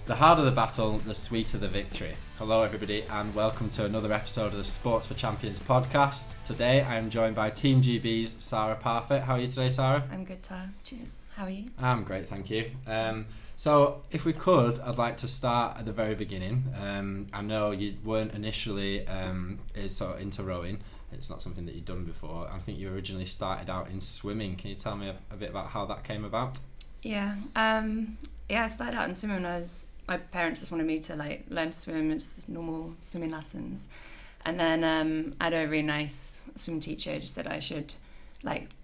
The harder the battle, the sweeter the victory. Hello everybody and welcome to another episode of the Sports for Champions podcast. Today I am joined by Team GB's Sara Parfett. How are you today, Sara? I'm good, Ty. Cheers. How are you? I'm great, thank you. So if we could, I'd like to start at the very beginning. I know you weren't initially sort of into rowing. It's not something that you'd done before. I think you originally started out in swimming. Can you tell me a bit about how that came about? Yeah. I started out in swimming when my parents just wanted me to learn to swim, just normal swimming lessons. And then I had a really nice swim teacher who just said I should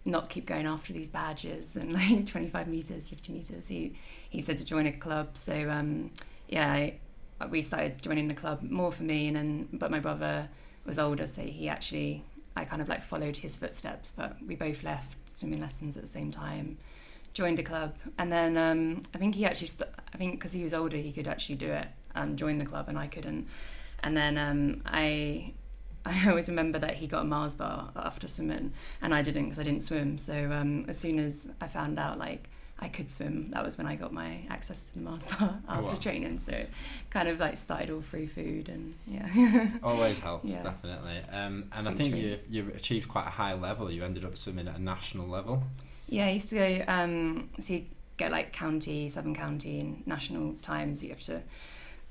not keep going after these badges and 25 metres, 50 metres. He said to join a club. So we started joining the club more for me, but my brother was older, so I kind of followed his footsteps, but we both left swimming lessons at the same time. Joined a club, and then I think because he was older he could actually do it, join the club, and I couldn't. And then I always remember that he got a Mars bar after swimming and I didn't, because I didn't swim. So as soon as I found out I could swim, that was when I got my access to the Mars bar after training. So it kind of started all through food, and always helps. Definitely. And I think you achieved quite a high level. You ended up swimming at a national level. Yeah, I used to go, so you get county, Southern County and national times you have to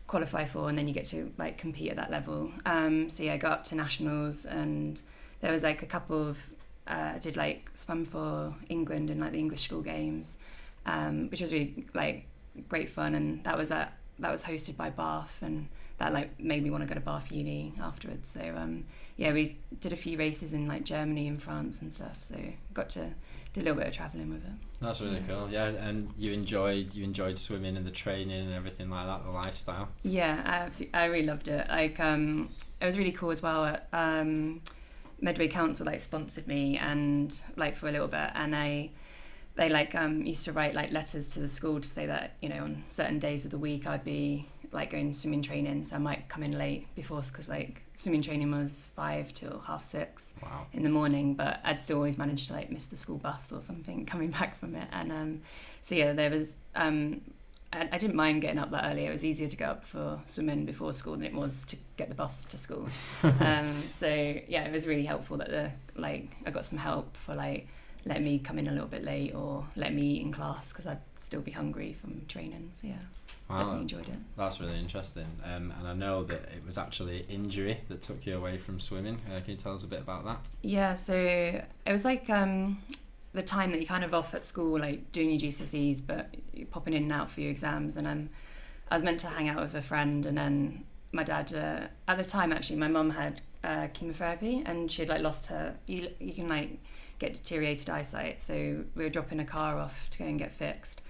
qualify for, and then you get to compete at that level. I got up to nationals, and there was a couple of, I did swam for England in the English school games, which was really great fun, and that was hosted by Bath, and that made me want to go to Bath Uni afterwards. So we did a few races in Germany and France and stuff, so got to do a little bit of travelling with it. That's really cool. Yeah, and you enjoyed swimming and the training and everything like that, the lifestyle. Yeah, I really loved it. It was really cool as well. Medway Council sponsored me and for a little bit, and they used to write letters to the school to say that on certain days of the week I'd be going swimming training, so I might come in late before, because swimming training was 5 till 6:30 in the morning, but I'd still always manage to miss the school bus or something coming back from it. And there was I didn't mind getting up that early. It was easier to get up for swimming before school than it was to get the bus to school. It was really helpful that I got some help for letting me come in a little bit late or let me eat in class, because I'd still be hungry from training. So definitely enjoyed it. That's really interesting. And I know that it was actually injury that took you away from swimming. Can you tell us a bit about that? Yeah, so it was the time that you're kind of off at school, doing your GCSEs, but you're popping in and out for your exams. And I was meant to hang out with a friend, and then my dad, at the time actually, my mum had chemotherapy, and she had lost her, you can get deteriorated eyesight, so we were dropping a car off to go and get fixed.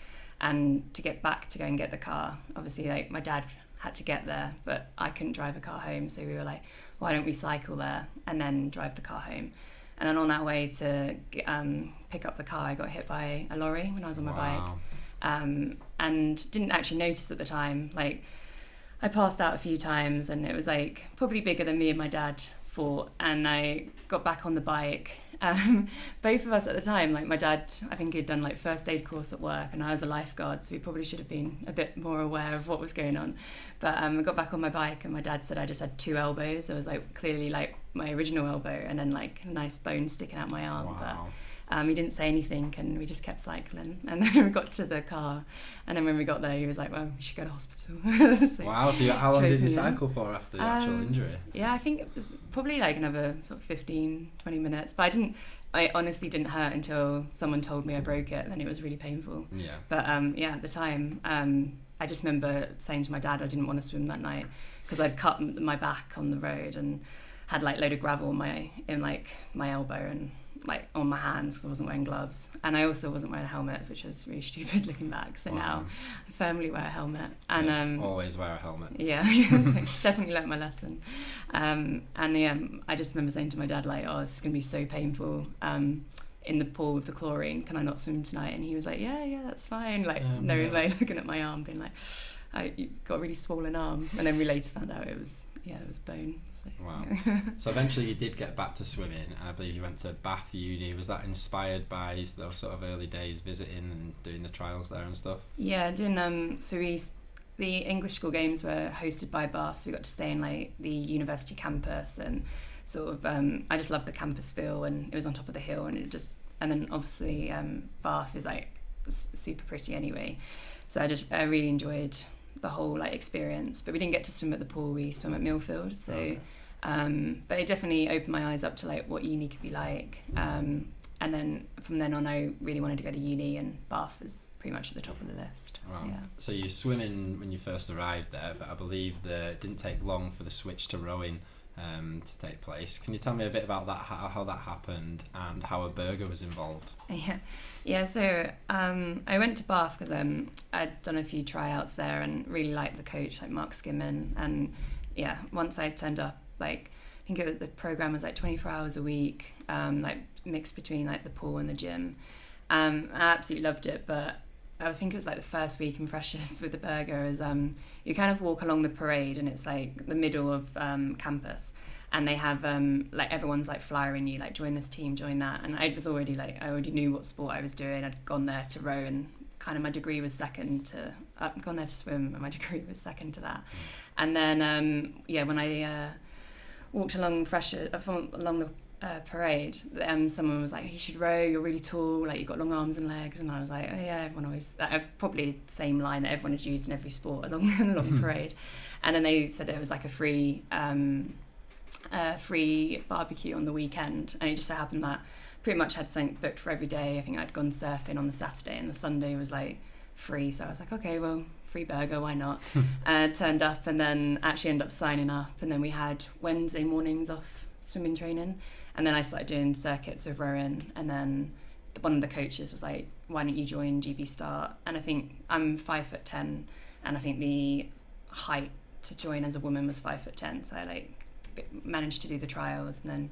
And to get back to go and get the car, obviously my dad had to get there, but I couldn't drive a car home, so we were why don't we cycle there and then drive the car home? And then on our way to pick up the car, I got hit by a lorry when I was on my bike, and didn't actually notice at the time. I passed out a few times, and it was probably bigger than me and my dad fought, and I got back on the bike. Both of us at the time, my dad, I think he'd done first aid course at work, and I was a lifeguard, so we probably should have been a bit more aware of what was going on. But I got back on my bike, and my dad said I just had 2 elbows. There was clearly my original elbow, and then a nice bone sticking out my arm. Wow. But he didn't say anything, and we just kept cycling. And then we got to the car, and then when we got there, he was well, we should go to hospital. So how long did you cycle for after the actual injury? Yeah, I think it was probably another sort of 15, 20 minutes. But I honestly didn't hurt until someone told me I broke it, then it was really painful. Yeah. But at the time, I just remember saying to my dad I didn't want to swim that night, because I'd cut my back on the road and had load of gravel in my elbow and on my hands, because I wasn't wearing gloves, and I also wasn't wearing a helmet, which was really stupid looking back. So now I firmly wear a helmet, and always wear a helmet. Yeah, so definitely learnt my lesson. I just remember saying to my dad this is gonna be so painful in the pool with the chlorine. Can I not swim tonight? And he was yeah, that's fine. Looking at my arm, being you've got a really swollen arm. And then we later found out it was bone. So. Wow. So eventually you did get back to swimming, and I believe you went to Bath Uni. Was that inspired by those sort of early days visiting and doing the trials there and stuff? Yeah, doing so the English school games were hosted by Bath, so we got to stay in like the university campus, and sort of I just loved the campus feel, and it was on top of the hill, and then obviously Bath is like super pretty anyway, so I really enjoyed the whole like experience. But we didn't get to swim at the pool, we swim at Millfield, so Okay. but it definitely opened my eyes up to like what uni could be like, and then from then on I really wanted to go to uni, and Bath was pretty much at the top of the list. Wow. Yeah. So you're swimming when you first arrived there, but I believe it didn't take long for the switch to rowing to take place. Can you tell me a bit about that, how that happened, and how a burger was involved? Yeah. So I went to Bath because I'd done a few tryouts there and really liked the coach, like Mark Skimmon. And yeah, once I turned up, like I think the program was like 24 hours a week, like mixed between like the pool and the gym. I absolutely loved it, but I think it was like the first week in Freshers with the burger is you kind of walk along the parade, and it's like the middle of campus, and they have like everyone's like flyering you, like join this team, join that. And I was already like, I already knew what sport I was doing. I'd gone there to row, and kind of my degree was second to gone there to swim, and my degree was second to that. And then when I walked along along the parade, someone was like, you should row, you're really tall, like you've got long arms and legs. And I was like, oh yeah, everyone always, probably the same line that everyone had used in every sport along the parade. And then they said it was like a free barbecue on the weekend, and it just so happened that pretty much had something booked for every day. I think I'd gone surfing on the Saturday, and the Sunday was like free, so I was like, okay, well, free burger, why not? Turned up, and then actually ended up signing up, and then we had Wednesday mornings off swimming training, and then I started doing circuits with rowing. And then one of the coaches was like, why don't you join GB Start? And I think I'm 5'10", and I think the height to join as a woman was 5'10", so I like managed to do the trials. And then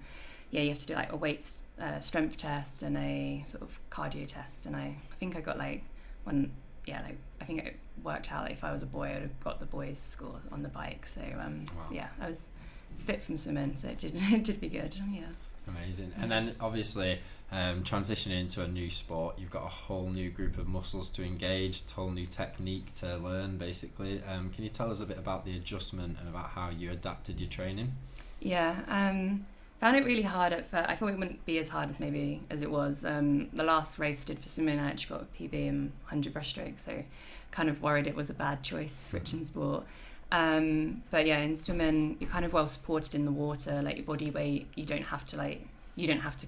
you have to do like a weight strength test and a sort of cardio test, and I think I got like one. I think it worked out, like if I was a boy, I would have got the boys' score on the bike. So Wow. I was fit from swimming, so it did be good. Yeah. Amazing. And then obviously transitioning into a new sport, you've got a whole new group of muscles to engage, a whole new technique to learn, basically. Can you tell us a bit about the adjustment and about how you adapted your training? Yeah, found it really hard at first. I thought it wouldn't be as hard as it was. The last race I did for swimming, I actually got a PB in 100 breaststroke, so kind of worried it was a bad choice switching sport. But yeah, in swimming, you're kind of well supported in the water, like your body weight, you don't really have to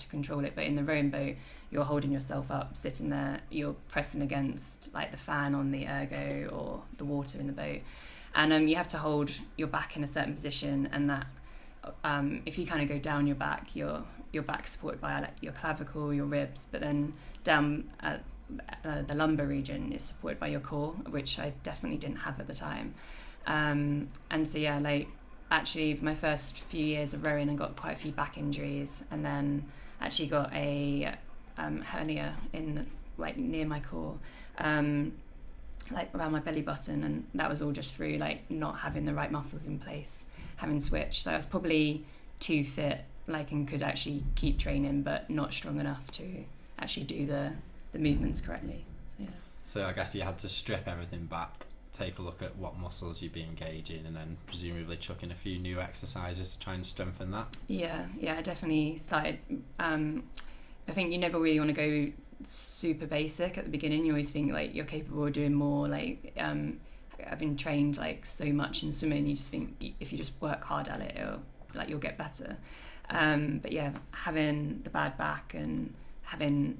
control it. But in the rowing boat, you're holding yourself up, sitting there, you're pressing against like the fan on the ergo or the water in the boat. And you have to hold your back in a certain position, and that if you kind of go down your back, your back's supported by like your clavicle, your ribs, but then down at the lumbar region is supported by your core, which I definitely didn't have at the time. And so yeah, like actually my first few years of rowing, I got quite a few back injuries, and then actually got a hernia in like near my core, like around my belly button, and that was all just through like not having the right muscles in place, having switched. So I was probably too fit, like, and could actually keep training, but not strong enough to actually do the movements correctly. So yeah. So I guess you had to strip everything back, take a look at what muscles you'd be engaging, and then presumably chuck in a few new exercises to try and strengthen that. Yeah, I definitely started. I think you never really want to go super basic at the beginning. You always think like you're capable of doing more. Like having trained like so much in swimming, you just think if you just work hard at it, you'll get better. But yeah, having the bad back and having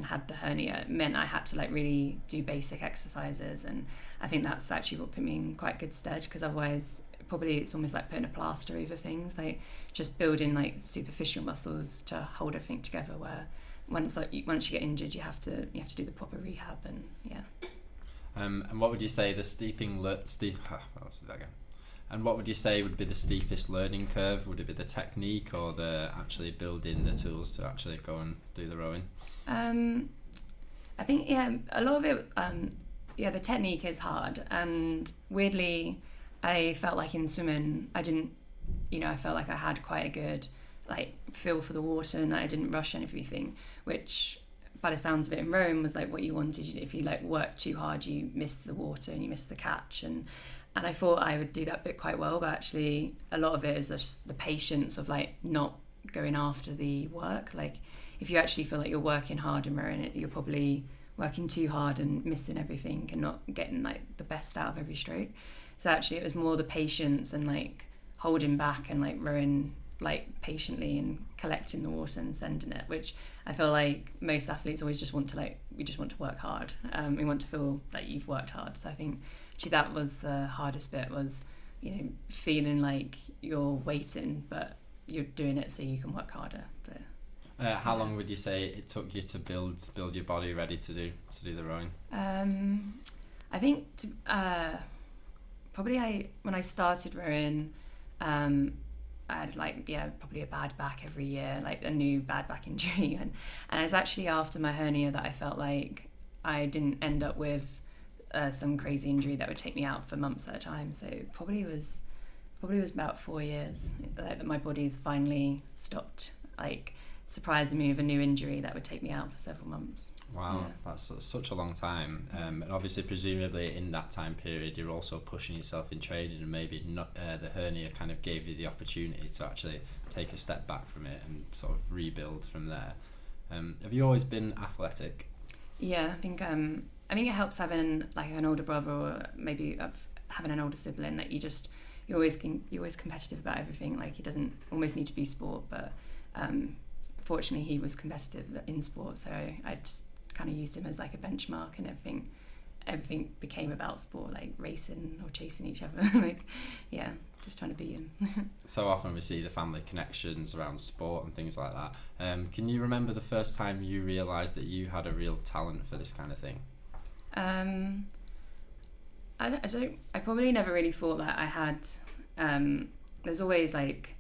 had the hernia, it meant I had to like really do basic exercises, and I think that's actually what put me in quite good stead, because otherwise probably it's almost like putting a plaster over things, like just building like superficial muscles to hold everything together, where once you get injured, you have to do the proper rehab. And yeah. And what would you say the And what would you say would be the steepest learning curve? Would it be the technique, or the actually building the tools to actually go and do the rowing? I think a lot of it. The technique is hard, and weirdly, I felt like in swimming, I didn't. I felt like I had quite a good like feel for the water, and that I didn't rush anything, which by the sounds of it in rowing was like what you wanted. If you like worked too hard, you missed the water and you missed the catch. And I thought I would do that bit quite well, but actually a lot of it is just the patience of like not going after the work. Like if you actually feel like you're working hard in rowing, you're probably working too hard and missing everything and not getting like the best out of every stroke. So actually it was more the patience and like holding back and like rowing like patiently and collecting the water and sending it, which I feel like most athletes always just want to like, we just want to work hard. We want to feel like you've worked hard. So I think actually that was the hardest bit, was, you know, feeling like you're waiting but you're doing it so you can work harder. But how long would you say it took you to build your body ready to do the rowing? I think probably when I started rowing, I had like, probably a bad back every year, like a new bad back injury. And it's actually after my hernia that I felt like I didn't end up with some crazy injury that would take me out for months at a time. So it probably was about 4 years that my body finally stopped like surprising me with a new injury that would take me out for several months. Wow, yeah. That's such a long time. And obviously, presumably in that time period, you're also pushing yourself in training, and maybe not, the hernia kind of gave you the opportunity to actually take a step back from it and sort of rebuild from there. Have you always been athletic? Yeah, I think it helps having like an older brother, or maybe having an older sibling. That you're always competitive about everything. Like, he doesn't almost need to be sport, but fortunately he was competitive in sport, so I just kind of used him as like a benchmark, and everything became about sport, like racing or chasing each other. Like, yeah, just trying to beat him. So often we see the family connections around sport and things like that. Can you remember the first time you realised that you had a real talent for this kind of thing? I probably never really thought that I had. There's always like,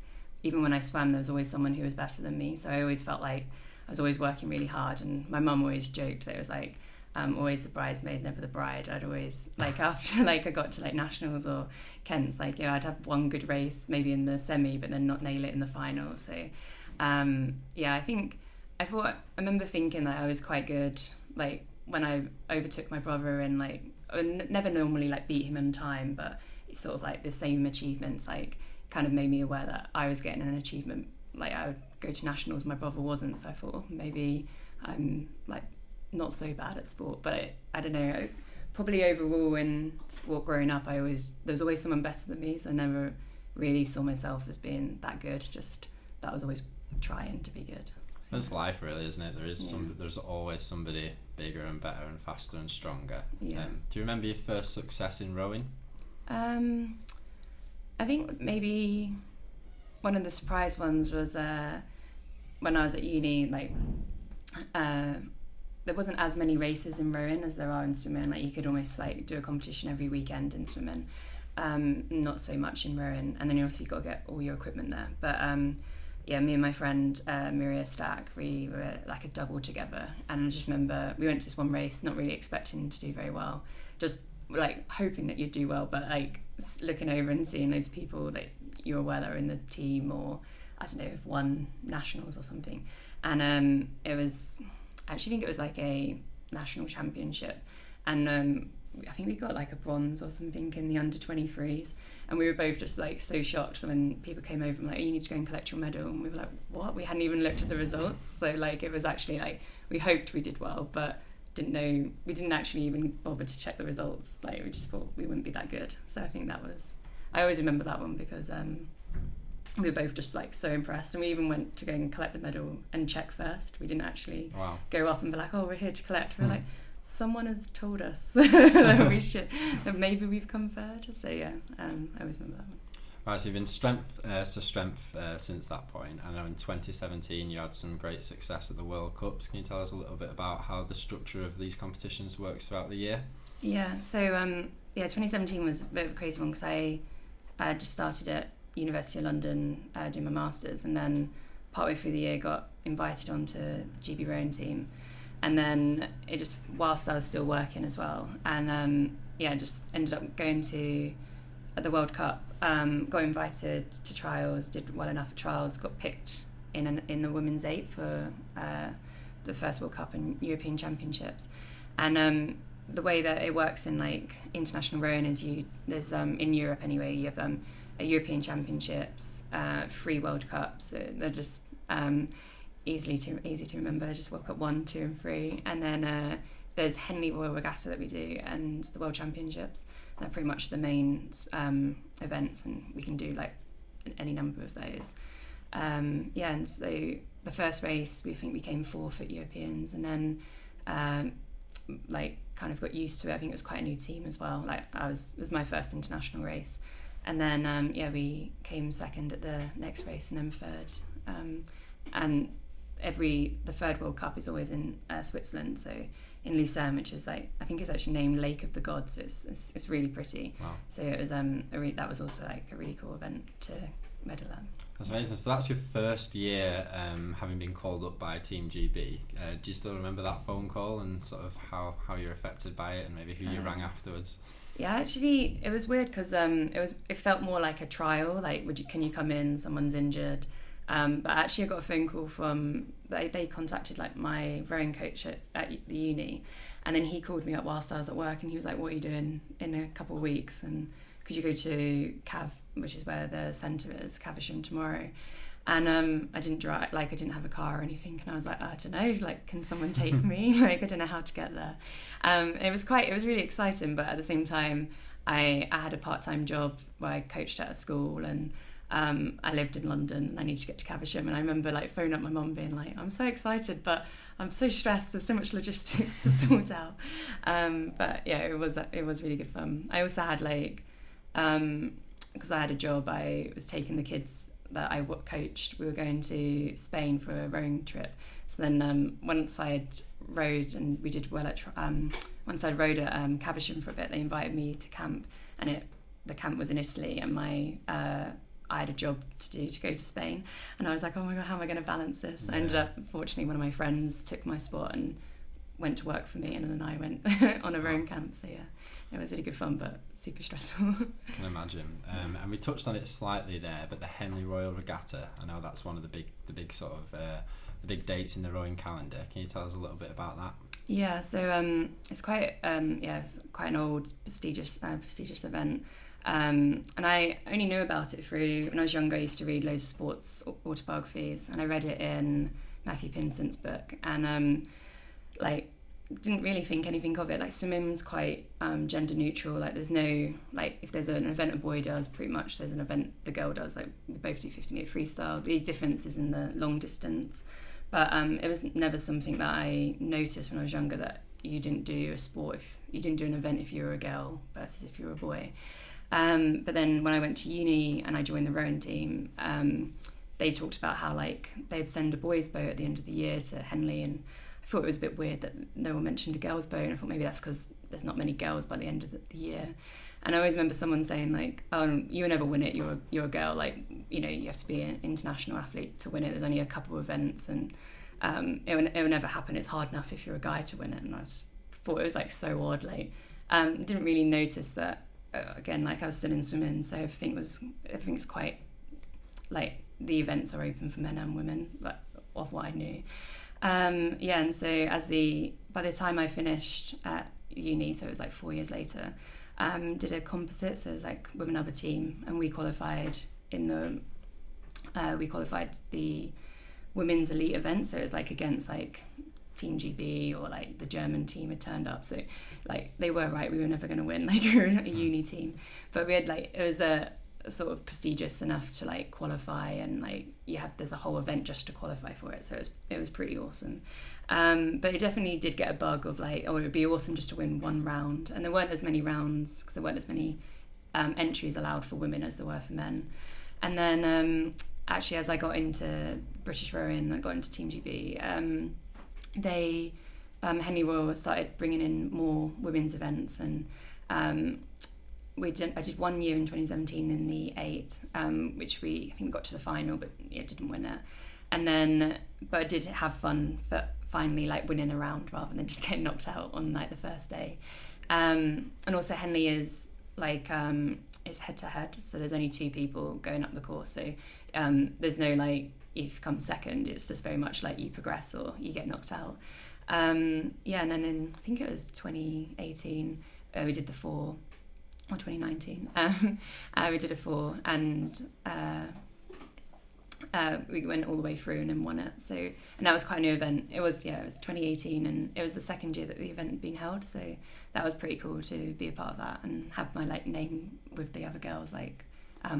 even when I swam, there was always someone who was better than me. So I always felt like I was always working really hard. And my mum always joked that it was like, always the bridesmaid, never the bride. I'd always, like, after like I got to like nationals or Kents, like, I'd have one good race maybe in the semi, but then not nail it in the final. So I remember thinking that I was quite good, like when I overtook my brother, and like I never normally like beat him in time, but it's sort of like the same achievements like kind of made me aware that I was getting an achievement. Like, I would go to nationals, my brother wasn't, so I thought, maybe I'm like not so bad at sport. But I don't know, probably overall in sport growing up, there was always someone better than me, so I never really saw myself as being that good, just that I was always trying to be good. So, that's life, really, isn't it? There's always somebody bigger and better and faster and stronger. Yeah. Do you remember your first success in rowing? I think maybe one of the surprise ones was when I was at uni. Like, there wasn't as many races in rowing as there are in swimming. Like, you could almost like do a competition every weekend in swimming. Not so much in rowing, and then you also got to get all your equipment there. But me and my friend Miria Stack, we were like a double together, and I just remember we went to this one race, not really expecting to do very well, just like hoping that you'd do well, but like looking over and seeing those people that you're aware that are in the team, or I don't know, have won nationals or something. And I actually think it was like a national championship, and I think we got like a bronze or something in the under 23s, and we were both just like so shocked when people came over and like, oh, you need to go and collect your medal, and we were like, what? We hadn't even looked at the results. So like, it was actually like, we hoped we did well, but we didn't actually even bother to check the results. Like, we just thought we wouldn't be that good. So I think I always remember that one, because we were both just like so impressed, and we even went to go and collect the medal and check first. We didn't actually go up and be like, oh, we're here to collect. We're like, someone has told us that maybe we've come third. So yeah, I always remember that one. Right, so you've been strength to strength since that point. I know in 2017 you had some great success at the World Cups. Can you tell us a little bit about how the structure of these competitions works throughout the year? Yeah, so 2017 was a bit of a crazy one, because I just started at University of London doing my masters, and then partway through the year got invited onto the GB rowing team, and then it just, whilst I was still working as well, and just ended up going to the World Cup. Got invited to trials, did well enough at trials, got picked in the women's 8 for the first World Cup and European Championships. And the way that it works in like international rowing is there's in Europe anyway, you have a European Championships, 3 World Cups. So they're just easy to remember. Just World Cup 1, 2, and 3, and then there's Henley Royal Regatta that we do, and the World Championships. They're pretty much the main events, and we can do like any number of those. And so the first race we came 4th at Europeans, and then like kind of got used to it. I think it was quite a new team as well. Like it was my first international race, and then we came 2nd at the next race, and then 3rd. And the 3rd World Cup is always in Switzerland, so in Lucerne, which is like, I think it's actually named Lake of the Gods. It's really pretty. Wow. So it was that was also like a really cool event to medal at. That's amazing. So that's your first year having been called up by Team GB. Do you still remember that phone call and sort of how you're affected by it, and maybe who you rang afterwards? Yeah, actually, it was weird because it felt more like a trial. Like, can you come in? Someone's injured. But actually, I got a phone call from they contacted like my rowing coach at the uni, and then he called me up whilst I was at work, and he was like, "What are you doing in a couple of weeks? And could you go to Cav, which is where the centre is, Caversham, tomorrow?" And I didn't drive, like I didn't have a car or anything, and I was like, I don't know, like, can someone take me? Like, I don't know how to get there. It was really exciting, but at the same time, I had a part-time job where I coached at a school, and I lived in London, and I needed to get to Caversham, and I remember like phoning up my mum being like, I'm so excited, but I'm so stressed, there's so much logistics to sort out. But yeah, it was really good fun. I also had like, because I had a job, I was taking the kids that I coached, we were going to Spain for a rowing trip. So then once I'd rowed and we did well at once I'd rowed at Caversham for a bit, they invited me to camp, and the camp was in Italy, and I had a job to do to go to Spain, and I was like, oh my god, how am I going to balance this? Yeah. I ended up, fortunately, one of my friends took my spot and went to work for me, and then I went on a rowing camp. So yeah, it was really good fun, but super stressful. I can imagine. And we touched on it slightly there, but the Henley Royal Regatta, I know that's one of the big sort of the big dates in the rowing calendar. Can you tell us a little bit about that? Yeah, so it's quite it's quite an old prestigious event. And I only knew about it through, when I was younger, I used to read loads of sports autobiographies, and I read it in Matthew Pinsent's book, and like didn't really think anything of it. Like, swimming's quite gender neutral. Like, there's no, like, if there's an event a boy does, pretty much there's an event the girl does. Like, we both do 50-metre freestyle. The difference is in the long distance, but it was never something that I noticed when I was younger, that you didn't do a sport if you didn't do an event if you were a girl versus if you were a boy. But then when I went to uni and I joined the rowing team, they talked about how like they'd send a boys' boat at the end of the year to Henley, and I thought it was a bit weird that no one mentioned a girls' boat, and I thought maybe that's because there's not many girls by the end of the year. And I always remember someone saying like, "Oh, you'll never win it. You're a girl. Like, you know, you have to be an international athlete to win it. There's only a couple of events, and it will never happen. It's hard enough if you're a guy to win it." And I just thought it was like so odd. Like, didn't really notice that. Again, like I was still in swimming, so everything's quite like the events are open for men and women, like of what I knew. And so by the time I finished at uni, so it was like 4 years later, did a composite, so it was like with another team, and we qualified the women's elite event, so it was like against like Team GB or like the German team had turned up, so like they were right, we were never going to win, like we were a uni team, but we had like, it was a sort of prestigious enough to like qualify, and like there's a whole event just to qualify for it, so it was pretty awesome. But it definitely did get a bug of like, oh, it would be awesome just to win one round, and there weren't as many rounds because there weren't as many entries allowed for women as there were for men. And then actually, as I got into British rowing, I got into Team GB, Henley Royal started bringing in more women's events, and I did 1 year in 2017 in the 8, which I think we got to the final, but didn't win it. And then, but I did have fun for finally like winning a round rather than just getting knocked out on like the first day. And also Henley is like it's head to head, so there's only 2 people going up the course, so there's no like you've come second. It's just very much like you progress or you get knocked out. And then in, I think it was 2018, we did the 4, or 2019, we did a 4, and we went all the way through and then won it. So, and that was quite a new event. It was 2018, and it was the second year that the event had been held. So that was pretty cool to be a part of that and have my like name with the other girls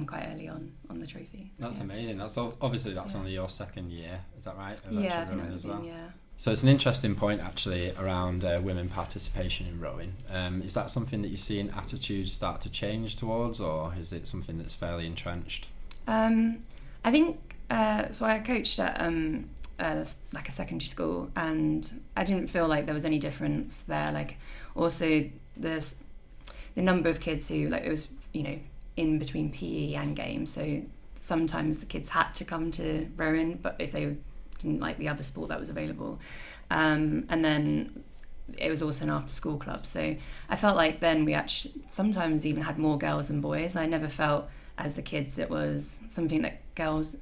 quite early on the trophy. So, that's amazing. That's obviously that's only your second year. Is that right? Yeah, I think that was yeah. So it's an interesting point actually around women participation in rowing. Is that something that you're seeing attitudes start to change towards, or is it something that's fairly entrenched? I think so. I coached at like a secondary school, and I didn't feel like there was any difference there. Like also there's the number of kids who like it was in between PE and games. So sometimes the kids had to come to rowing, but if they didn't like the other sport that was available, and then it was also an after school club, so I felt like then we actually sometimes even had more girls than boys. I never felt as the kids it was something that girls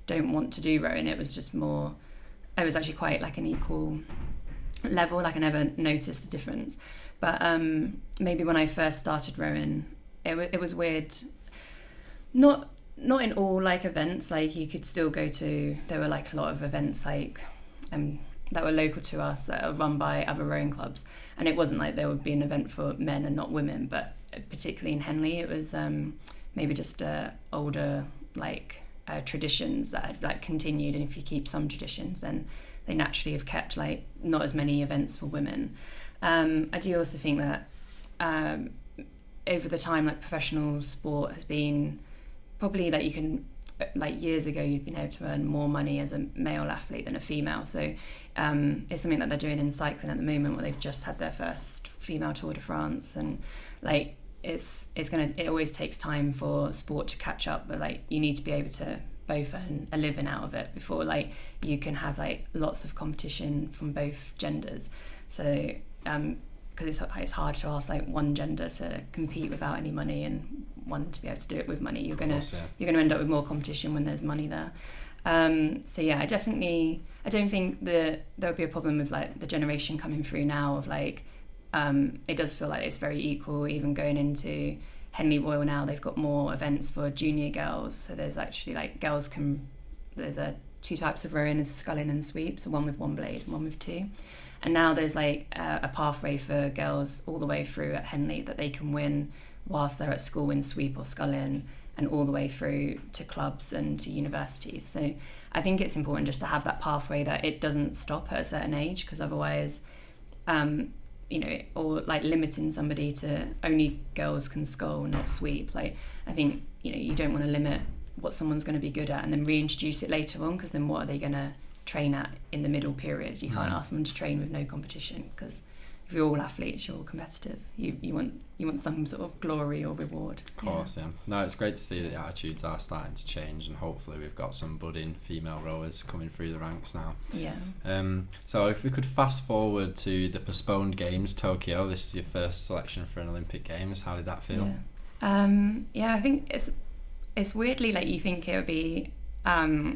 don't want to do rowing. It was just more, it was actually quite like an equal level. Like I never noticed the difference, but maybe when I first started rowing it was weird, not in all like events. Like you could still go to, there were like a lot of events like that were local to us that are run by other rowing clubs, and it wasn't like there would be an event for men and not women, but particularly in Henley it was maybe just older like traditions that had like continued, and if you keep some traditions then they naturally have kept like not as many events for women. I do also think that over the time like professional sport has been probably like you can like years ago you'd been able to earn more money as a male athlete than a female, so it's something that they're doing in cycling at the moment where they've just had their first female Tour de France, and like it always takes time for sport to catch up, but like you need to be able to both earn a living out of it before like you can have like lots of competition from both genders. So because it's hard to ask like one gender to compete without any money and one to be able to do it with money. You're gonna end up with more competition when there's money there. So yeah, I don't think there would be a problem with like the generation coming through now of like it does feel like it's very equal. Even going into Henley Royal now, they've got more events for junior girls, so there's actually like there's two types of rowing, is sculling and sweep, so one with one blade and one with two. And now there's like a pathway for girls all the way through at Henley that they can win whilst they're at school in sweep or sculling, and all the way through to clubs and to universities. So I think it's important just to have that pathway, that it doesn't stop at a certain age, because otherwise, or like limiting somebody to only girls can scull, not sweep. Like I think, you don't want to limit what someone's going to be good at and then reintroduce it later on, because then what are they going to train at in the middle period? You can't ask them to train with no competition, because if you're all athletes, you're all competitive. You want some sort of glory or reward. Of course, yeah. No, it's great to see that the attitudes are starting to change, and hopefully we've got some budding female rowers coming through the ranks now. Yeah. So if we could fast forward to the postponed games, Tokyo. This is your first selection for an Olympic Games. How did that feel? Yeah. I think it's weirdly like you think it would be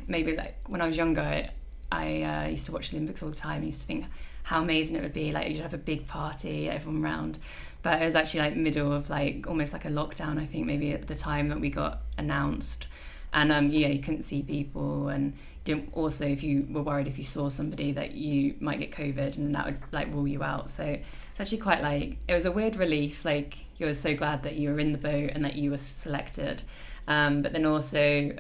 maybe like when I was younger. I used to watch the Olympics all the time. I used to think how amazing it would be, like you'd have a big party, everyone round, but it was actually like middle of like almost like a lockdown, I think, maybe at the time that we got announced, and you couldn't see people, and didn't, also if you were worried if you saw somebody that you might get COVID, and that would like rule you out. So it's actually quite like, it was a weird relief, like you were so glad that you were in the boat and that you were selected, but then also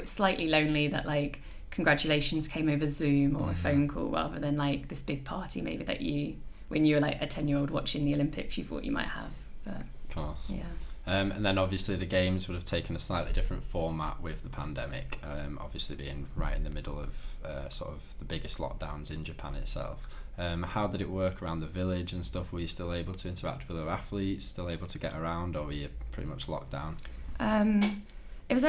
slightly lonely that like congratulations came over Zoom or a phone call, rather than like this big party maybe that you, when you were like a 10-year-old watching the Olympics, you thought you might have. But, of course. Yeah. And then obviously the games would have taken a slightly different format with the pandemic, obviously being right in the middle of sort of the biggest lockdowns in Japan itself. How did it work around the village and stuff? Were you still able to interact with other athletes, still able to get around, or were you pretty much locked down? It was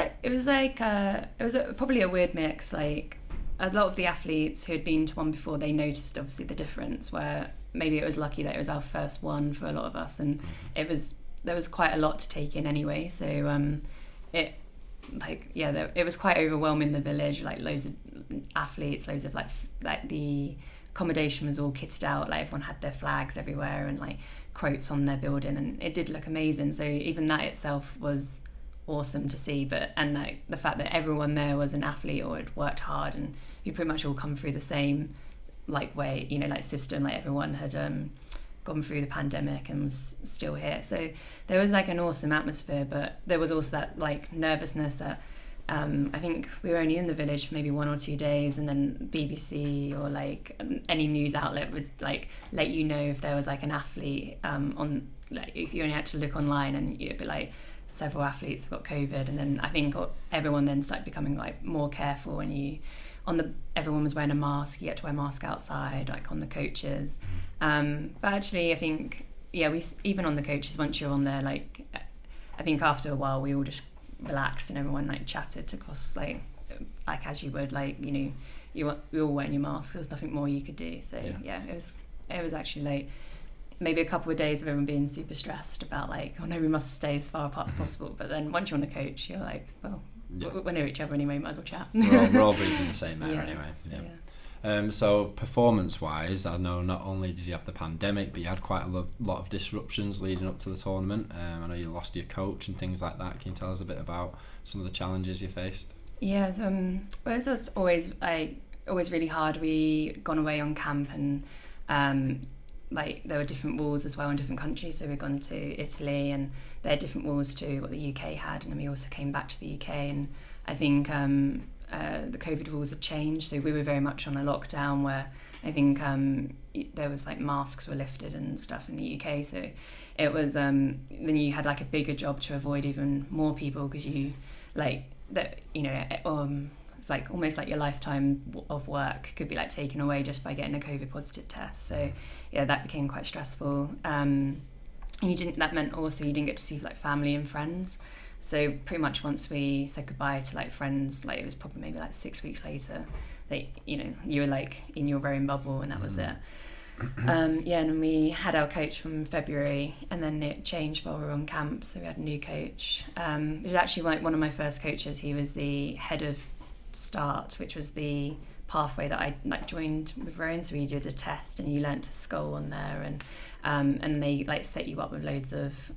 probably a weird mix. Like a lot of the athletes who had been to one before, they noticed obviously the difference, where maybe it was lucky that it was our first one for a lot of us, and there was quite a lot to take in anyway. So it was quite overwhelming, the village, like loads of athletes, loads of like the accommodation was all kitted out, like everyone had their flags everywhere and like quotes on their building, and it did look amazing. So even that itself was awesome to see. But and like the fact that everyone there was an athlete or had worked hard, and you pretty much all come through the same like way, you know, like system, like everyone had gone through the pandemic and was still here. So there was like an awesome atmosphere, but there was also that like nervousness that I think we were only in the village for maybe 1 or 2 days, and then BBC or like any news outlet would like let you know if there was like an athlete on, like if you only had to look online and you'd be like several athletes have got COVID, and then I think everyone then started becoming like more careful when you everyone was wearing a mask. You had to wear a mask outside, like on the coaches. But actually I think we even on the coaches, once you're on there, like I think after a while we all just relaxed and everyone like chatted across like as you would, like, you know, you all wearing your masks. There was nothing more you could do. So it was actually like maybe a couple of days of everyone being super stressed about like, oh no, we must stay as far apart as possible. But then once you're on the coach, you're like, well, we're near each other anyway, might as well chat. We're all breathing the same air anyway. So performance-wise, I know not only did you have the pandemic, but you had quite a lot of disruptions leading up to the tournament. I know you lost your coach and things like that. Can you tell us a bit about some of the challenges you faced? Yeah, well, it was always really hard. We gone away on camp, and like there were different rules as well in different countries. So we'd gone to Italy, and they had different rules to what the UK had, and then we also came back to the UK, and I think the COVID rules had changed, so we were very much on a lockdown where I think there was like masks were lifted and stuff in the UK. So it was then you had like a bigger job to avoid even more people, because you like that, you know, it's like almost like your lifetime of work could be like taken away just by getting a COVID positive test. So yeah, that became quite stressful. And that meant also you didn't get to see like family and friends. So pretty much once we said goodbye to like friends, like it was probably maybe like 6 weeks later, that, you know, you were like in your own bubble, and that was it. And we had our coach from February, and then it changed while we were on camp, so we had a new coach. It was actually like one of my first coaches. He was the head of START, which was the pathway that I like joined with rowing. So we did a test, and you learnt to scull on there, and they like set you up with loads of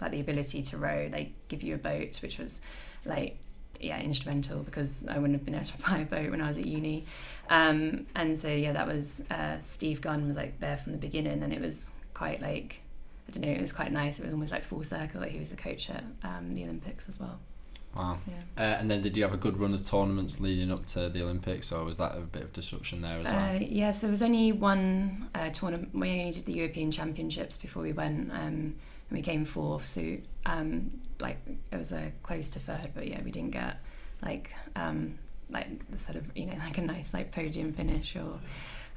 like the ability to row. They give you a boat, which was like instrumental, because I wouldn't have been able to buy a boat when I was at uni. And so that was Steve Gunn was like there from the beginning, and it was quite like, I don't know, it was quite nice. It was almost like full circle. Like he was the coach at the Olympics as well. Wow. So, and then did you have a good run of tournaments leading up to the Olympics, or was that a bit of disruption there as well? So there was only one tournament. We only did the European Championships before we went, and we came fourth. So like it was close to third, but we didn't get like the sort of, you know, like a nice like podium finish or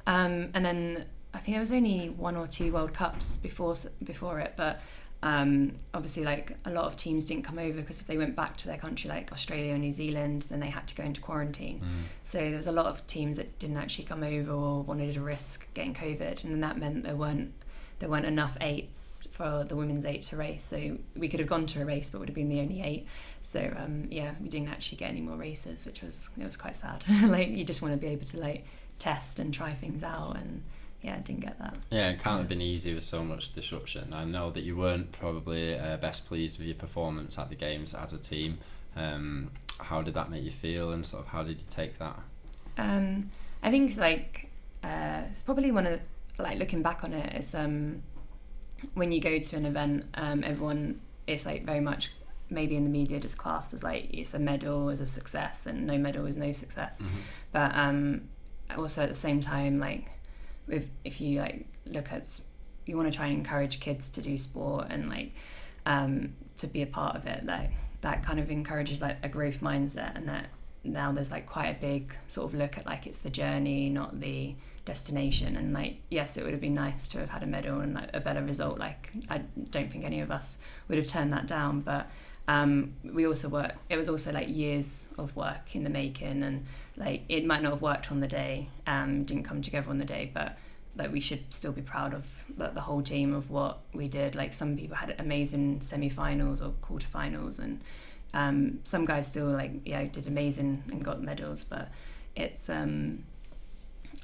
and then I think there was only 1 or 2 World Cups before it, but obviously like a lot of teams didn't come over, because if they went back to their country like Australia or New Zealand, then they had to go into quarantine. So there was a lot of teams that didn't actually come over or wanted to risk getting COVID, and then that meant there weren't enough 8s for the women's 8 to race. So we could have gone to a race, but would have been the only 8. So we didn't actually get any more races, which was quite sad. Like you just want to be able to like test and try things out, and didn't get that. It can't have been easy with so much disruption. I know that you weren't probably best pleased with your performance at the games as a team. How did that make you feel, and sort of how did you take that? I think it's like it's probably one of the, like looking back on it, it's when you go to an event, everyone is like very much maybe in the media just classed as like it's a medal is a success and no medal is no success. But also at the same time, like if you like look at, you want to try and encourage kids to do sport and like to be a part of it, that kind of encourages like a growth mindset, and that now there's like quite a big sort of look at like it's the journey, not the destination. And like, yes, it would have been nice to have had a medal and like a better result. Like I don't think any of us would have turned that down, but we also worked, it was also like years of work in the making, and like it might not have worked on the day, didn't come together on the day, but like we should still be proud of the whole team of what we did. Like some people had amazing semi-finals or quarterfinals, and some guys still like did amazing and got medals, but it's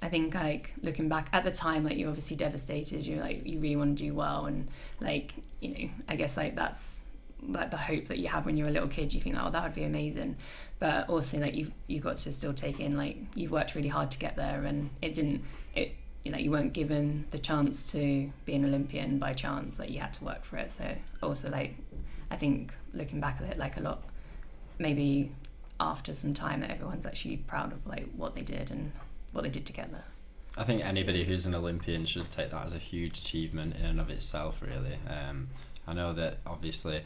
I think like looking back at the time, like you're obviously devastated, you're like, you really want to do well, and like, you know, I guess like that's like the hope that you have when you're a little kid. You think, oh, that would be amazing, but also like you've got to still take in like you've worked really hard to get there, and you know, you weren't given the chance to be an Olympian by chance, like you had to work for it. So also like I think looking back at it, like a lot maybe after some time, that everyone's actually proud of like what they did and what they did together. I think anybody who's an Olympian should take that as a huge achievement in and of itself, really. I know that obviously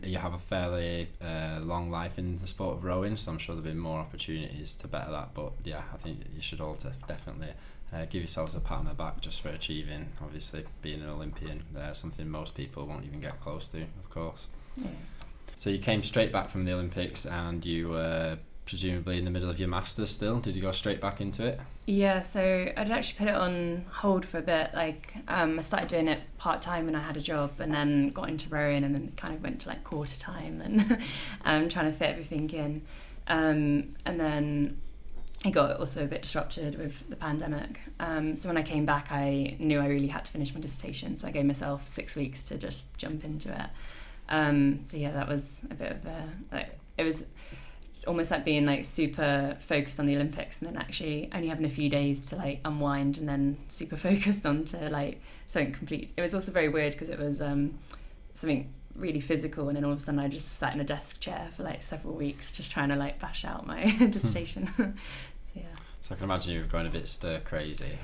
you have a fairly long life in the sport of rowing, so I'm sure there'll be more opportunities to better that, but yeah, I think you should all definitely give yourselves a pat on the back just for achieving, obviously, being an Olympian. Something most people won't even get close to, of course. Yeah. So you came straight back from the Olympics, and you were presumably in the middle of your masters still. Did you go straight back into it? Yeah, so I'd actually put it on hold for a bit. Like I started doing it part-time when I had a job, and then got into rowing, and then kind of went to like quarter time and trying to fit everything in. And then it got also a bit disrupted with the pandemic. So when I came back, I knew I really had to finish my dissertation, so I gave myself 6 weeks to just jump into it. So yeah, that was a bit of it was almost like being like super focused on the Olympics, and then actually only having a few days to like unwind, and then super focused onto like something complete. It was also very weird because it was something really physical, and then all of a sudden I just sat in a desk chair for like several weeks just trying to like bash out my dissertation. So yeah. So I can imagine you were going a bit stir crazy.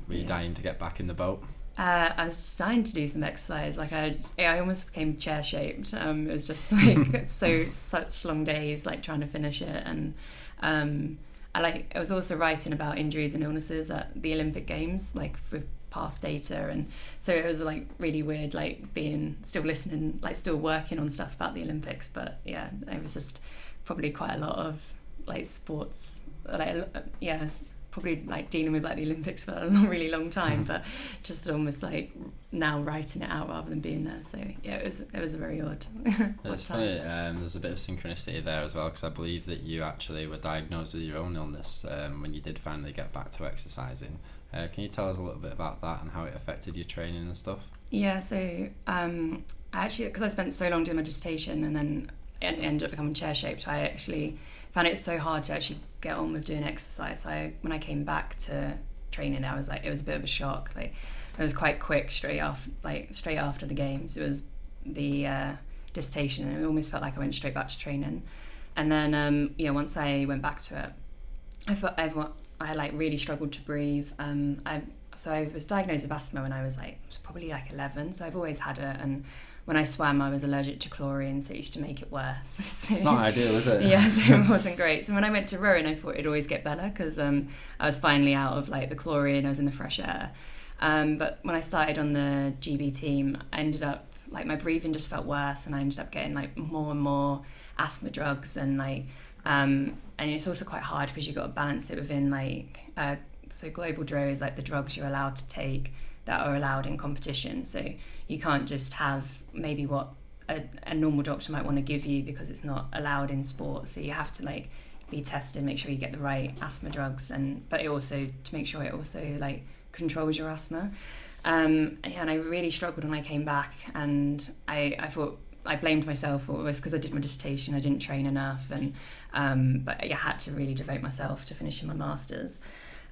Were you dying to get back in the boat? I was just dying to do some exercise. Like I almost became chair shaped. It was just like such long days, like trying to finish it. And I was also writing about injuries and illnesses at the Olympic Games, like with past data, and so it was like really weird, like being still listening, like still working on stuff about the Olympics. But yeah, it was just probably quite a lot of like sports, like yeah. Probably like dealing with like the Olympics for a really long time, but just almost like now writing it out rather than being there. So yeah, it was a very odd. It's funny. There's a bit of synchronicity there as well, because I believe that you actually were diagnosed with your own illness when you did finally get back to exercising. Can you tell us a little bit about that and how it affected your training and stuff? Yeah. So I actually, because I spent so long doing my dissertation and then it ended up becoming chair shaped, I actually found it so hard to actually get on with doing exercise. So when I came back to training, I was like, it was a bit of a shock. Like it was quite quick, straight after the games. It was the dissertation, and it almost felt like I went straight back to training. And then once I went back to it, I felt I like really struggled to breathe. So I was diagnosed with asthma when I was probably like 11. So I've always had it, and when I swam, I was allergic to chlorine, so it used to make it worse. So, it's not ideal, is it? Yeah, so it wasn't great. So when I went to rowing, I thought it'd always get better because I was finally out of like the chlorine, I was in the fresh air. But when I started on the GB team, I ended up like my breathing just felt worse, and I ended up getting like more and more asthma drugs, and like and it's also quite hard because you've got to balance it within like so global DRO is like the drugs you're allowed to take that are allowed in competition. So you can't just have maybe what a normal doctor might want to give you because it's not allowed in sport. So you have to like be tested, make sure you get the right asthma drugs, but it also to make sure it also like controls your asthma. And I really struggled when I came back, and I thought I blamed myself. It was because I did my dissertation, I didn't train enough, and but I had to really devote myself to finishing my masters.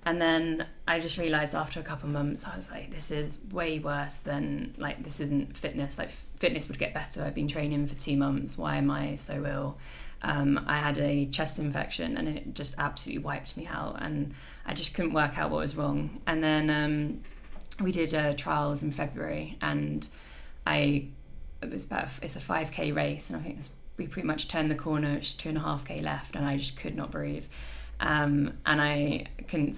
And then I just realised after a couple of months, I was like, this is way worse than, like, this isn't fitness. Like, fitness would get better. I've been training for 2 months. Why am I so ill? I had a chest infection, and it just absolutely wiped me out. And I just couldn't work out what was wrong. And then we did trials in February, and it's a 5K race. And I think we pretty much turned the corner. It's 2.5K left, and I just could not breathe. And I couldn't,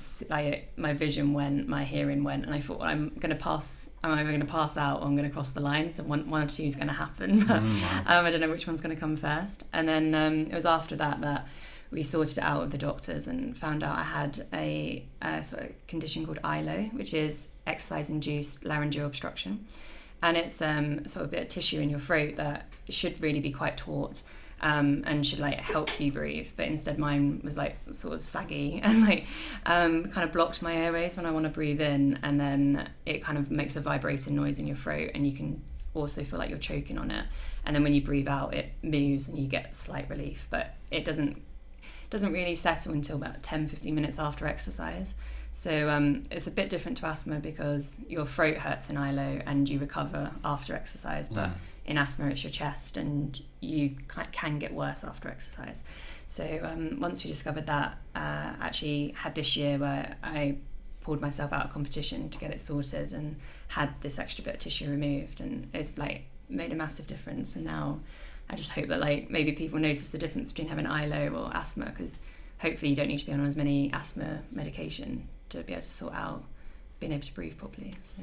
my vision went, my hearing went, and I thought, well, I'm either going to pass out or I'm going to cross the line, so one or two is going to happen, but I don't know which one's going to come first. And then it was after that we sorted it out with the doctors and found out I had a sort of condition called ILO, which is exercise-induced laryngeal obstruction, and it's sort of a bit of tissue in your throat that should really be quite taut. and should like help you breathe, but instead mine was like sort of saggy and like kind of blocked my airways when I want to breathe in, and then it kind of makes a vibrating noise in your throat, and you can also feel like you're choking on it, and then when you breathe out it moves and you get slight relief, but it doesn't really settle until about 10-15 minutes after exercise. So it's a bit different to asthma because your throat hurts in ILO and you recover after exercise, but in asthma it's your chest and you can get worse after exercise. So once we discovered that, actually had this year where I pulled myself out of competition to get it sorted and had this extra bit of tissue removed, and it's like made a massive difference. And now I just hope that like maybe people notice the difference between having ILO or asthma, because hopefully you don't need to be on as many asthma medication to be able to sort out being able to breathe properly. So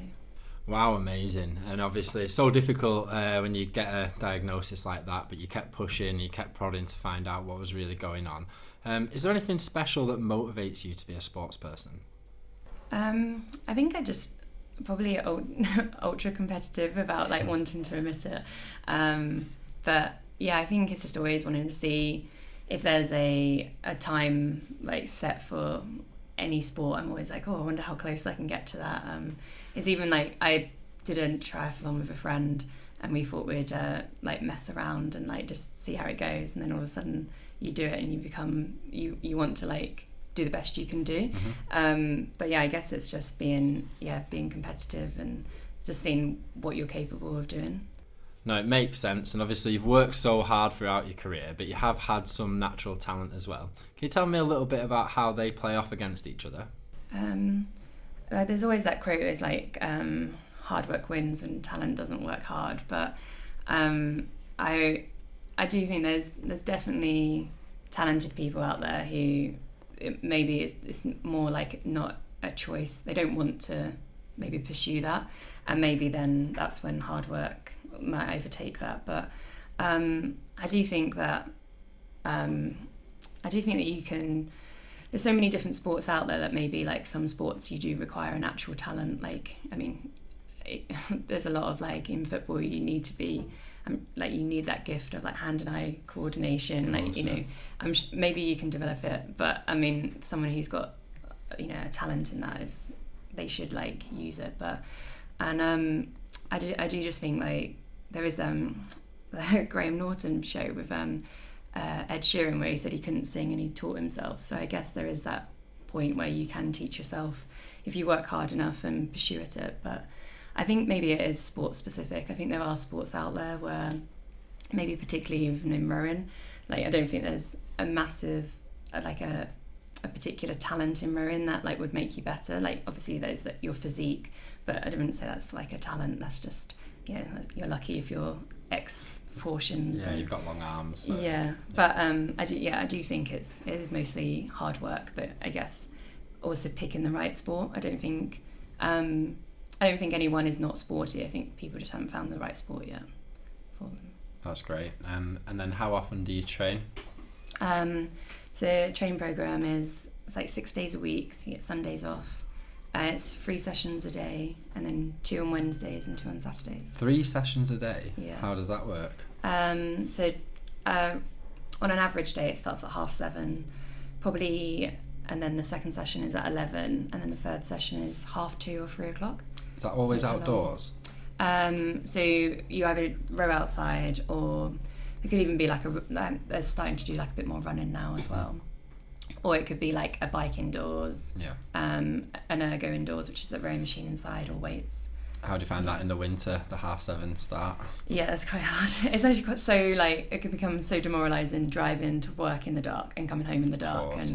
wow, amazing. And obviously it's so difficult when you get a diagnosis like that, but you kept pushing, you kept prodding to find out what was really going on. Is there anything special that motivates you to be a sports person? I think I just probably ultra competitive about like wanting to admit it. But yeah, I think it's just always wanting to see if there's a time like set for any sport. I'm always like, oh, I wonder how close I can get to that. It's even like I did a triathlon with a friend and we thought we'd like mess around and like just see how it goes, and then all of a sudden you do it and you become you want to like do the best you can do. But yeah, I guess it's just being competitive and just seeing what you're capable of doing. No, it makes sense, and obviously you've worked so hard throughout your career, but you have had some natural talent as well. Can you tell me a little bit about how they play off against each other? There's always that quote is like hard work wins when talent doesn't work hard, but I do think there's definitely talented people out there who maybe it's more like not a choice, they don't want to maybe pursue that, and maybe then that's when hard work might overtake that. But I do think that you can, there's so many different sports out there that maybe like some sports you do require a natural talent. Like I mean there's a lot of like in football you need to be like you need that gift of like hand and eye coordination, like you know maybe you can develop it, but I mean someone who's got a talent in that is they should like use it. But and I do just think like there is the Graham Norton show with Ed Sheeran where he said he couldn't sing and he taught himself. So I guess there is that point where you can teach yourself if you work hard enough and pursue at it. But I think maybe it is sports specific. I think there are sports out there where maybe particularly even in rowing, like I don't think there's a massive like a particular talent in rowing that like would make you better. Like obviously there's your physique, but I wouldn't say that's like a talent. That's just you're lucky if you're X proportions. Yeah, you've got long arms. So, yeah, but I do think it is mostly hard work, but I guess also picking the right sport. I don't think anyone is not sporty. I think people just haven't found the right sport yet for them. That's great. And then how often do you train? So training program it's like 6 days a week, so you get Sundays off. It's 3 sessions a day, and then 2 on Wednesdays and 2 on Saturdays. 3 sessions a day? Yeah. How does that work? So on an average day it starts at 7:30 probably, and then the second session is at 11, and then the third session is 2:30 or 3 o'clock. Is that always outdoors? So you either row outside, or it could even be like they're starting to do like a bit more running now as well. Or it could be like a bike indoors, an ergo indoors, which is the rowing machine inside, or weights. How do you find that in the winter, the 7:30 start? Yeah, it's quite hard. It's actually quite so like it can become so demoralising driving to work in the dark and coming home in the dark. Of course,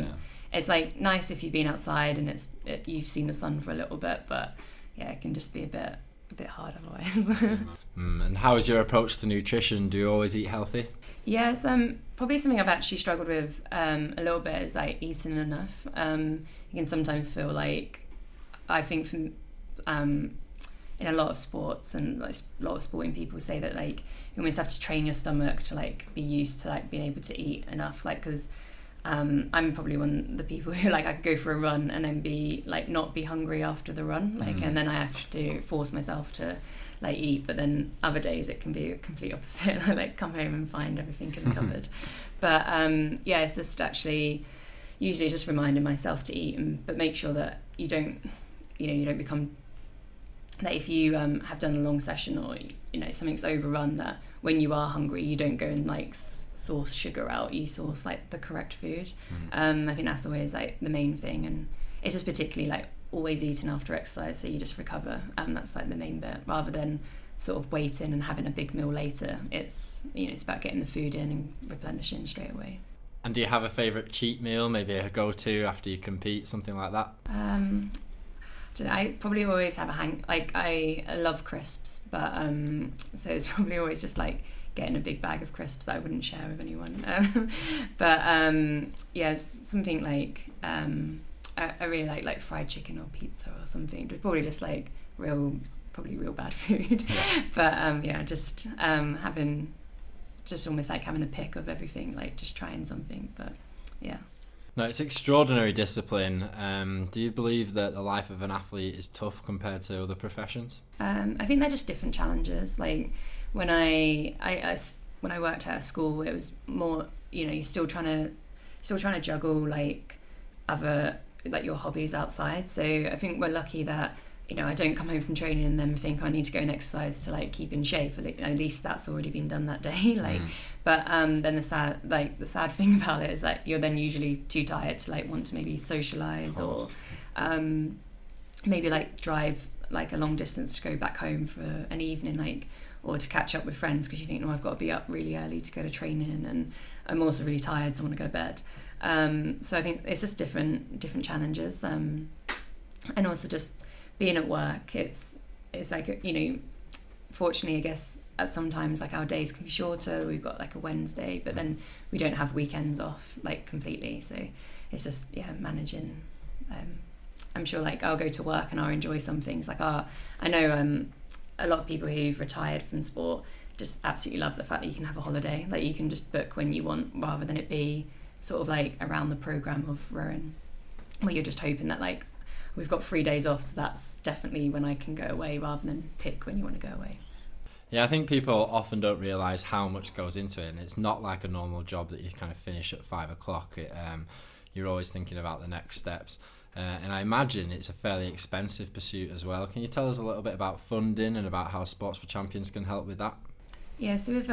it's like nice if you've been outside and you've seen the sun for a little bit, but yeah, it can just be a bit hard otherwise. And how is your approach to nutrition? Do you always eat healthy? Yes, probably something I've actually struggled with a little bit is like eating enough. You can sometimes feel like, I think from in a lot of sports and like a lot of sporting people say that like you almost have to train your stomach to like be used to like being able to eat enough, like because I'm probably one of the people who like I could go for a run and then be like not be hungry after the run, like and then I have to force myself to like eat, but then other days it can be a complete opposite. I like come home and find everything in the cupboard. But yeah, it's just actually usually just reminding myself to eat, but make sure that you don't become that if you have done a long session or something's overrun, that when you are hungry you don't go and like source sugar out, you source like the correct food. I think that's always like the main thing, and it's just particularly like always eating after exercise so you just recover, that's like the main bit, rather than sort of waiting and having a big meal later. It's it's about getting the food in and replenishing straight away. And do you have a favourite cheat meal, maybe a go-to after you compete, something like that? I probably always have I love crisps, but so it's probably always just like getting a big bag of crisps that I wouldn't share with anyone. But yeah, it's something like I really like fried chicken or pizza or something. Probably just like real bad food. Yeah. But yeah, just having just almost like having a pick of everything, like just trying something. But yeah. No, it's extraordinary discipline. Do you believe that the life of an athlete is tough compared to other professions? I think they're just different challenges. Like when I worked at a school, it was more, you're still trying to juggle like other like your hobbies outside. So I think we're lucky that I don't come home from training and then think I need to go and exercise to like keep in shape. At least that's already been done that day. But then the sad thing about it is that you're then usually too tired to like want to maybe socialise or maybe like drive like a long distance to go back home for an evening, like, or to catch up with friends because you think, I've got to be up really early to go to training and I'm also really tired, so I want to go to bed. So I think it's just different challenges, and also just being at work, it's like, fortunately I guess at sometimes like our days can be shorter. We've got like a Wednesday, but then we don't have weekends off like completely, so it's just managing. I'm sure like I'll go to work and I'll enjoy some things, like I know a lot of people who've retired from sport just absolutely love the fact that you can have a holiday, like you can just book when you want rather than it be sort of like around the programme of rowing where you're just hoping that like we've got 3 days off, so that's definitely when I can go away rather than pick when you want to go away. Yeah, I think people often don't realise how much goes into it, and it's not like a normal job that you kind of finish at 5 o'clock. You're always thinking about the next steps, and I imagine it's a fairly expensive pursuit as well. Can you tell us a little bit about funding and about how Sports for Champions can help with that? Yeah, so with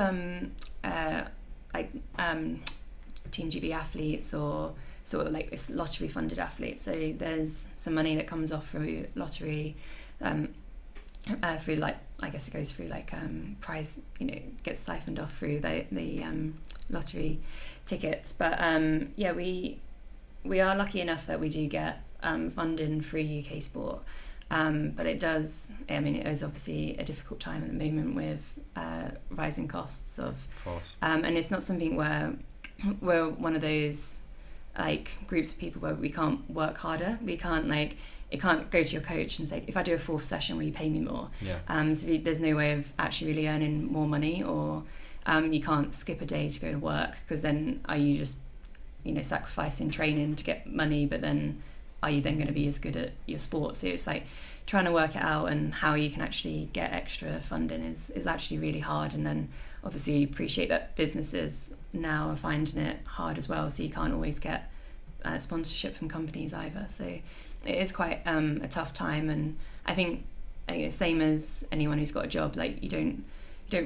Team GB athletes or sort of like it's lottery funded athletes, so there's some money that comes off through lottery, through like I guess it goes through like prize, gets siphoned off through the lottery tickets. But yeah, we are lucky enough that we do get funding through UK Sport, but it is obviously a difficult time at the moment with rising costs of course, and it's not something where we're one of those like groups of people where we can't work harder. We can't like, it can't go to your coach and say, if I do a 4th session will you pay me more? So there's no way of actually really earning more money, or you can't skip a day to go to work, because then are you just sacrificing training to get money, but then are you then going to be as good at your sport? So it's like trying to work it out, and how you can actually get extra funding is actually really hard. And then obviously appreciate that businesses now are finding it hard as well, so you can't always get sponsorship from companies either. So it is quite a tough time, and I think same as anyone who's got a job, like you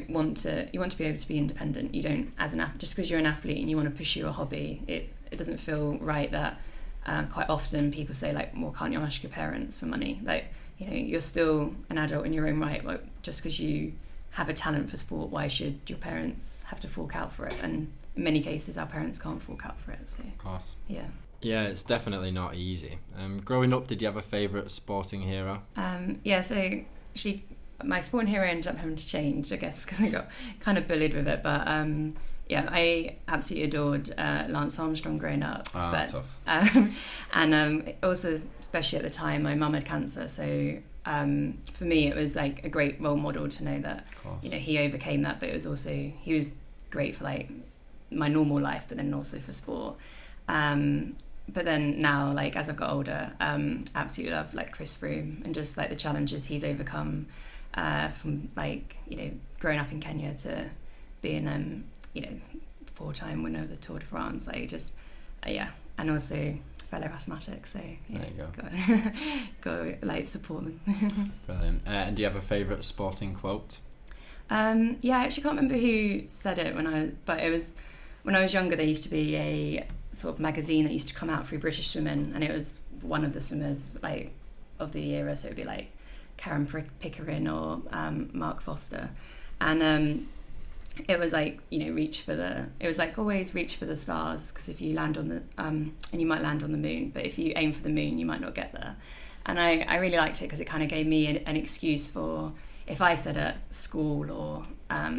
want to be able to be independent. You don't, as an athlete, just because you're an athlete and you want to pursue a hobby, it doesn't feel right that quite often people say like, well, can't you ask your parents for money? Like, you're still an adult in your own right. Like, just because you have a talent for sport, why should your parents have to fork out for it? And in many cases our parents can't fork out for it, so of course. Yeah, it's definitely not easy. Growing up, did you have a favourite sporting hero? Yeah, so my sporting hero ended up having to change, I guess, because I got kind of bullied with it, but yeah, I absolutely adored Lance Armstrong growing up. Tough. And also, especially at the time, my mum had cancer, so for me it was like a great role model to know that he overcame that, but it was also, he was great for like my normal life, but then also for sport. But then now, like as I've got older, absolutely love like Chris Froome and just like the challenges he's overcome, from like, you know, growing up in Kenya to being, you know, 4-time winner of the Tour de France. Like just, yeah, and also fellow asthmatic. So yeah, there you go. Go like support them. Brilliant. And do you have a favourite sporting quote? Yeah, I actually can't remember who said it but it was when I was younger. There used to be a sort of magazine that used to come out through British Swimming, and it was one of the swimmers like of the era, so it would be like Karen Pickering or Mark Foster, and it was like, you know, it was like always reach for the stars, because if you land on the and you might land on the moon, but if you aim for the moon you might not get there. And I really liked it because it kind of gave me an excuse for, if I said at school or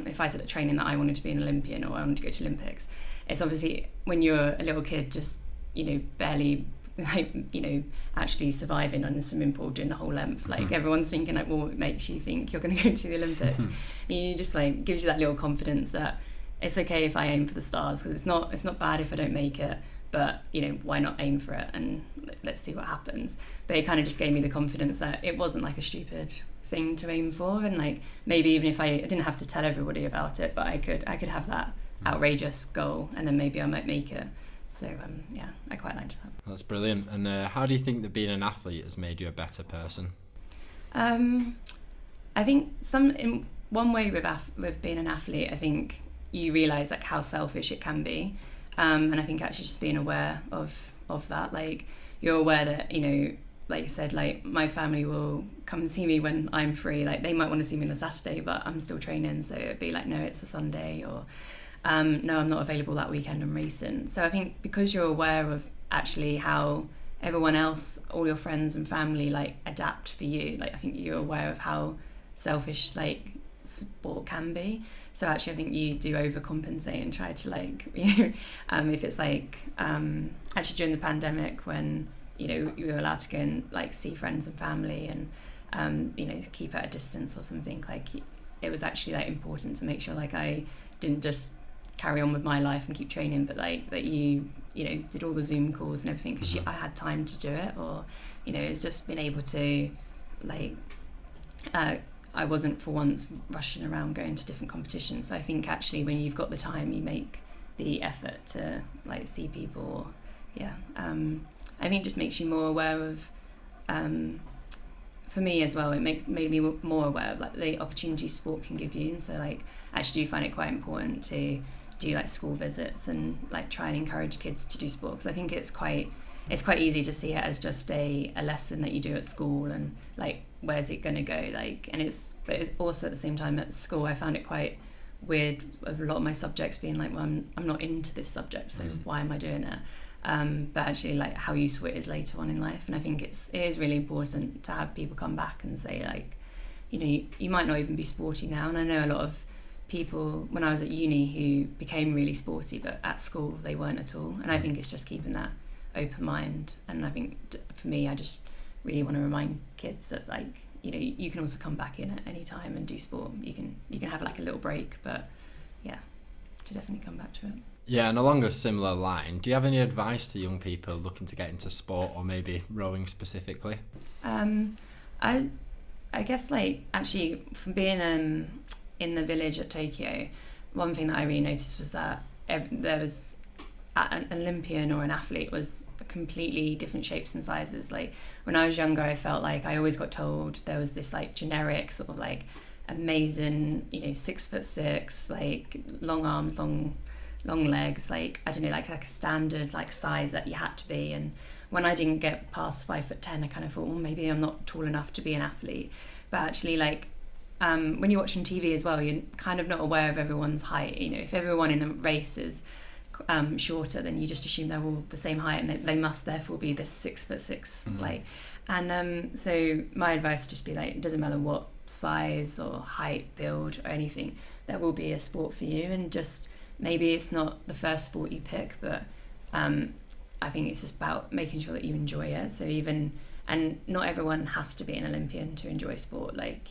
if I said at training that I wanted to be an Olympian or I wanted to go to Olympics, it's obviously when you're a little kid just, you know, barely like, you know, actually surviving on the swimming pool doing the whole length, like everyone's thinking like, well, what makes you think you're going to go to the Olympics? You just like, gives you that little confidence that it's okay if I aim for the stars, because it's not bad if I don't make it, but you know, why not aim for it and let's see what happens. But it kind of just gave me the confidence that it wasn't like a stupid thing to aim for, and like maybe even if I didn't have to tell everybody about it, but I could have that outrageous goal, and then maybe I might make it. So yeah, I quite liked that. That's brilliant. And how do you think that being an athlete has made you a better person? I think in one way with being an athlete, I think you realise like how selfish it can be, and I think actually just being aware of that, like you're aware that, you know, like you said, like my family will come and see me when I'm free. Like they might want to see me on a Saturday, but I'm still training, so it'd be like, no, it's a Sunday, or no, I'm not available that weekend, I'm racing. So I think because you're aware of actually how everyone else, all your friends and family, like adapt for you, like I think you're aware of how selfish like sport can be. So actually I think you do overcompensate and try to like, you know, if it's like actually during the pandemic when, you know, you were allowed to go and like see friends and family and you know, keep at a distance or something, like it was actually like important to make sure like I didn't just carry on with my life and keep training, but like that you know, did all the Zoom calls and everything because I had time to do it, or you know, it's just been able to like I wasn't for once rushing around going to different competitions. So I think actually when you've got the time, you make the effort to like see people. Yeah, I think it just makes you more aware of. For me as well, it made me more aware of like the opportunities sport can give you, and so like I actually do find it quite important to do like school visits and like try and encourage kids to do sport, because I think it's quite easy to see it as just a lesson that you do at school and like where's it going to go, like, and but it's also at the same time at school I found it quite weird of a lot of my subjects being like, well, I'm not into this subject, so why am I doing it? But actually like how useful it is later on in life, and I think it is really important to have people come back and say like, you know, you might not even be sporty now, and I know a lot of people when I was at uni who became really sporty, but at school they weren't at all, and I think it's just keeping that open mind. And I think for me, I just really want to remind kids that like, you know, you can also come back in at any time and do sport. You can have like a little break, but yeah, to definitely come back to it. Yeah, and along a similar line, do you have any advice to young people looking to get into sport, or maybe rowing specifically? I guess like actually from being in the village at Tokyo, one thing that I really noticed was that there was an Olympian or an athlete was completely different shapes and sizes. Like when I was younger, I felt like I always got told there was this like generic sort of like amazing, you know, 6'6", like long arms, long legs, like I don't know, like a standard like size that you had to be. And when I didn't get past 5'10", I kind of thought, well, maybe I'm not tall enough to be an athlete. But actually, like when you're watching TV as well, you're kind of not aware of everyone's height. You know, if everyone in a race is shorter, then you just assume they're all the same height, and they must therefore be this 6'6", like. And so my advice would just be like, it doesn't matter what size or height, build or anything, there will be a sport for you, and just maybe it's not the first sport you pick, but I think it's just about making sure that you enjoy it. So and not everyone has to be an Olympian to enjoy sport. Like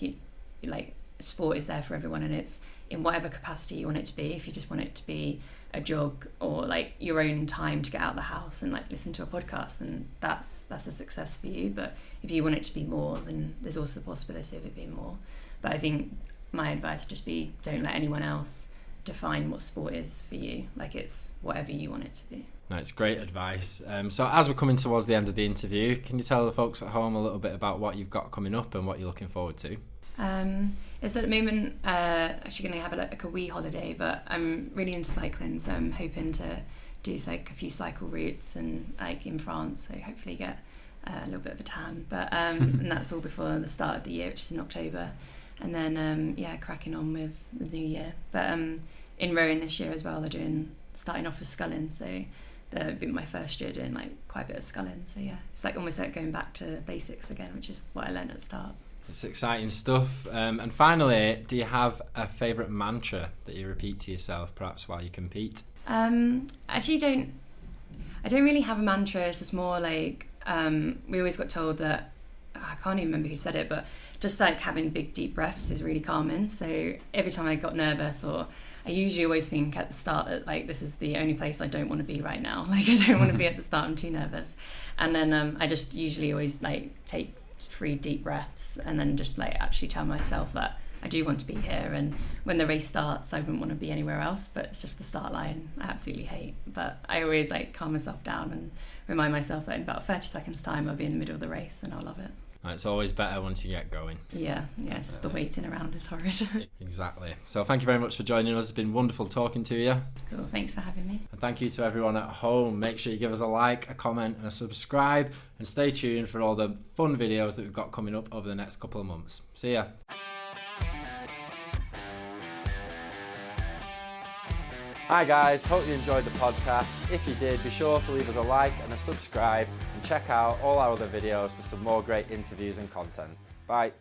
sport is there for everyone, and it's in whatever capacity you want it to be. If you just want it to be a jog or like your own time to get out of the house and like listen to a podcast, then that's a success for you. But if you want it to be more, then there's also the possibility of it being more. But I think my advice would just be, don't let anyone else define what sport is for you. Like, it's whatever you want it to be. No, it's great advice. So as we're coming towards the end of the interview, can you tell the folks at home a little bit about what you've got coming up and what you're looking forward to? It's at the moment actually going to have like a wee holiday, but I'm really into cycling, so I'm hoping to do like a few cycle routes and like in France, so hopefully get a little bit of a tan. But and that's all before the start of the year, which is in October, and then cracking on with the new year. But in rowing this year as well, they're starting off with sculling, so that'll be my first year doing like quite a bit of sculling. So yeah, it's like almost like going back to basics again, which is what I learned at the start. It's exciting stuff. And finally, do you have a favourite mantra that you repeat to yourself, perhaps while you compete? Actually, I don't really have a mantra. It's just more like we always got told that, I can't even remember who said it, but just like having big deep breaths is really calming. So every time I got nervous, or I usually always think at the start that like this is the only place I don't want to be right now. Like I don't want to be at the start, I'm too nervous. And then I just usually always like take 3 deep breaths and then just like actually tell myself that I do want to be here, and when the race starts I wouldn't want to be anywhere else, but it's just the start line I absolutely hate. But I always like calm myself down and remind myself that in about 30 seconds time I'll be in the middle of the race and I'll love it. It's always better once you get going. Yes, the waiting around is horrid. Exactly. So thank you very much for joining us. It's been wonderful talking to you. Cool, thanks for having me. And thank you to everyone at home. Make sure you give us a like, a comment and a subscribe, and stay tuned for all the fun videos that we've got coming up over the next couple of months. See ya. Hi guys, hope you enjoyed the podcast. If you did, be sure to leave us a like and a subscribe, and check out all our other videos for some more great interviews and content. Bye.